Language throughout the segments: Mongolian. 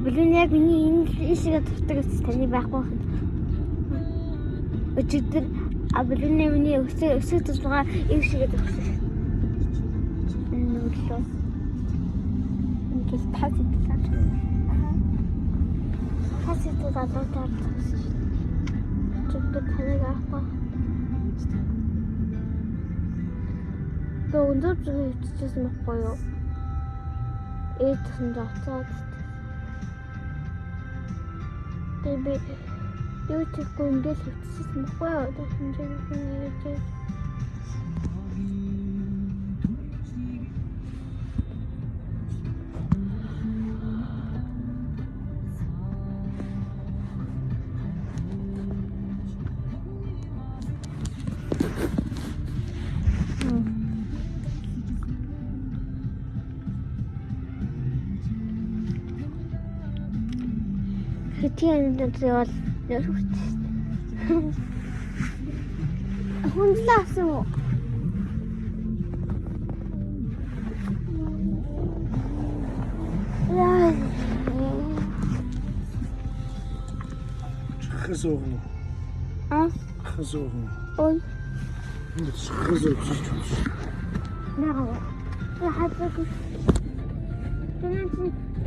Блин яг миний энэ ишгээ тутагс таны байхгүй хад. Өчигдөр блин миний өсөг тусгаа ишгээ тусах. Нүлөө. Ингээд таситлаа. Таситлаа дотор. Чөтө таныг авах. Тоо өндөр зүйл хийчихсэн байхгүй юу? Ээдсэн зацаад. Би юу ч гүндэл хийчихсэн байхгүй юу? Тэгэхээр тийм зүйл хүндлээсэн үү? Gezogen. Gezogen. Ой. Dat is gezogen. Nou, we hebben het.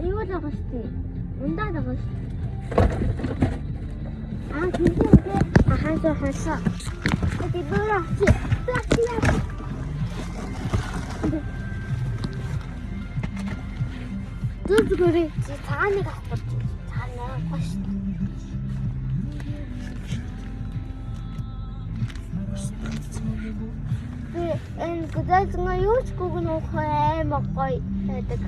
Юу л байгаа шүү дээ. Ундаад байгаа шүү. Тийм хасаа. Эти бурахи. Дүргэрээ цааныг авах. Цаанаа авах шүү. Энэ гэдэг нь юу ч гүгнөх аймаг гоё байдаг.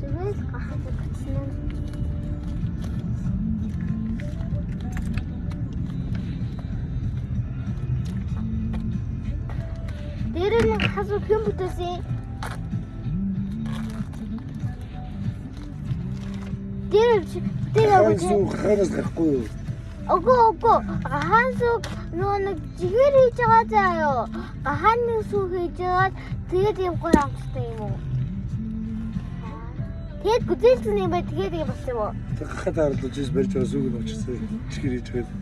Зүгээр гахаад гэсэн. Дээр нь хасуу хэм бүтээсэн. Тэр ханаас гарахгүй юу? Ого. Хансуу нэг жигээр хийж байгаа заяа. Хааны сүү хийж байгаа. Тэгээд явахгүй амттай юм уу? Тэгээд гүзэлсэн юм бай тэгээд болсон юм уу? Хахад арлаж ис барьж байгаа сүүг нь очсон. Чихэр хийж байгаа.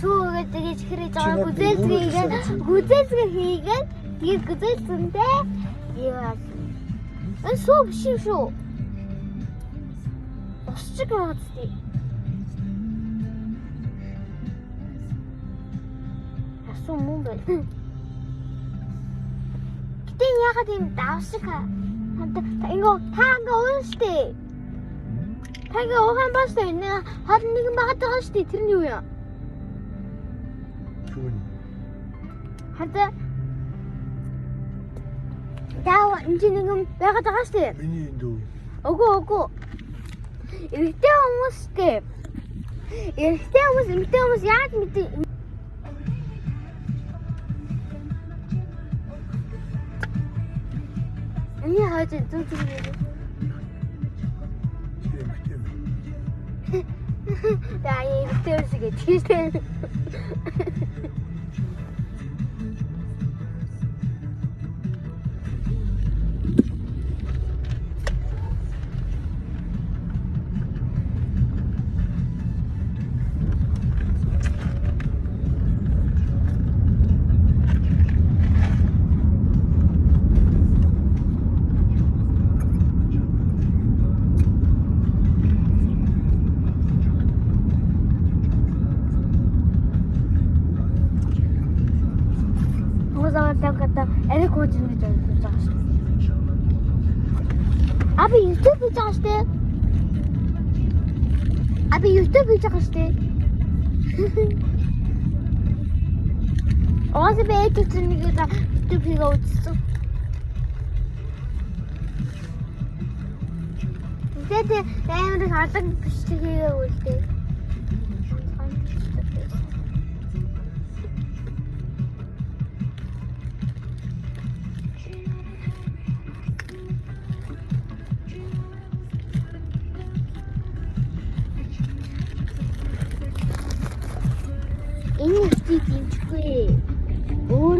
Сүүгээд тэгээд чихэр хийж байгаа гүзэлсгээ хийгээд тэгээд гүзэлсэндээ яа. Энэ сүү биш шүү. Осчиг байгаадтэй. Асуу мөн бай. Гэтэ ягаад юм давшиг ингээ таанга ууштэй. Таанга уухан бастай нэ хад нэгэн багт байгаа штий тэр нь юу юм? Түүний. Хада Даа энэ нэгэн байгаад байгаа штий. Миний энэ дүү. Ого. Эрэгтэй хүмүүстэй. Эрэгтэй хүмүүс яаж мэдээ. Эний хаач зүг. Яа, эрэгтэй үсгээд тийштэй. Эрэк хожиж гэж байгаа шүү. Аби YouTube хийж байгаа шүү. Аби YouTube хийж байгаа шүү. Оос бэт үтэн нэг YouTube хийгээ үзсэн. Тэгээд амар халаг биш хийгээ үлдээ.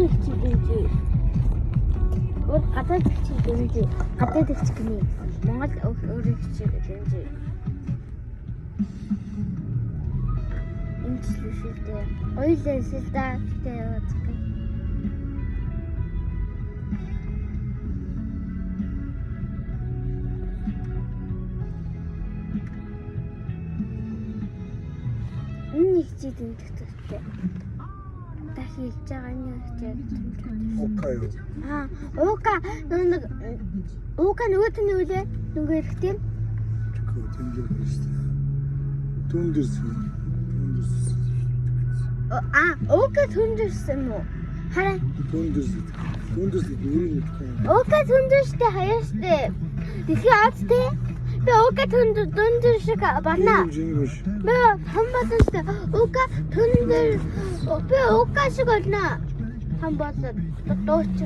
их чиглэнжээ. Өөр гадаад их чиглэнжээ. Гадаад их чиглэнэ. Монгол өөр их чиглэнжээ. Энэ чиглэлтэй. Ойлээ сэлдэгтэй яваад. Энэ их чиглэнтэй. Дахиж байгаа нэг чиглэл. Окей юу? Уука нөгөөт нь үлээ нөгөө ихтэй. Тэнгэр биштэй. Түндэрсэн. Уука түндэрсэн мө. Хараа. Түндэрсэн. Түндэрсэн нэрийг мэдгүй. Уука түндэрстэй хаяастай. Дэлхий аадтай. Би уука түндэршиг байна. Би хамбатантай. Уука түндэр. Би уука шиг байна. Хамбатан дооч.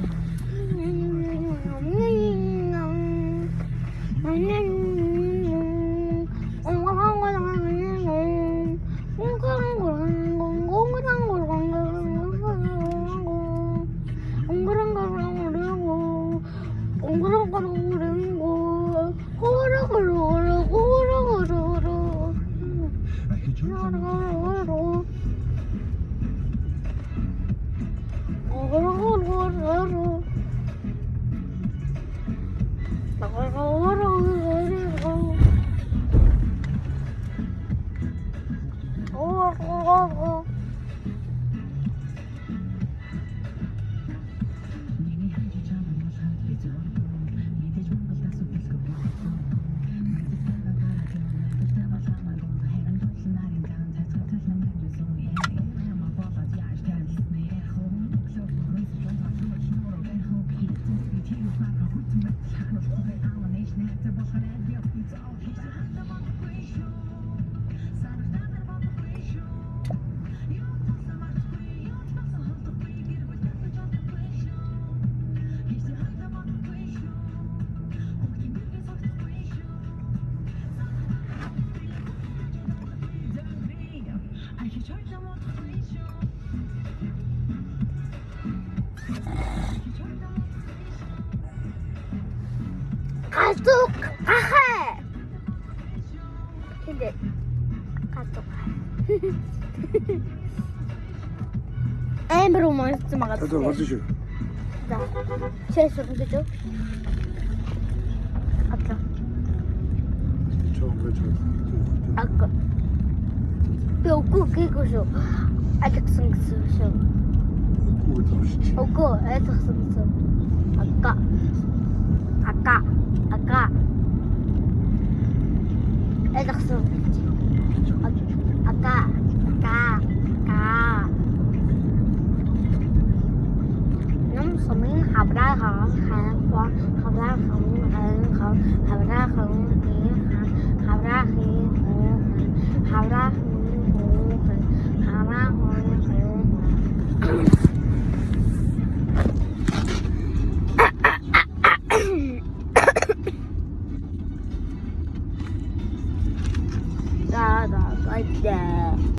Катук ахаа. Тэндээ катук. Амар умаарч магаад. Одоо болж шүү. За. Шээс өгч үү? Атла. Чонгож байна. Аг. Би үгүй гээгүй шүү. Алгсан гэсэн шүү. Үгүй тавшиж. Үгүй алгсан гэсэн. Ага. Ага. Ага. Алгсан. Ага. Ага. Ага. Нам сумын хавраа хаан хавраа хаан хавраа хаан хавраа хаан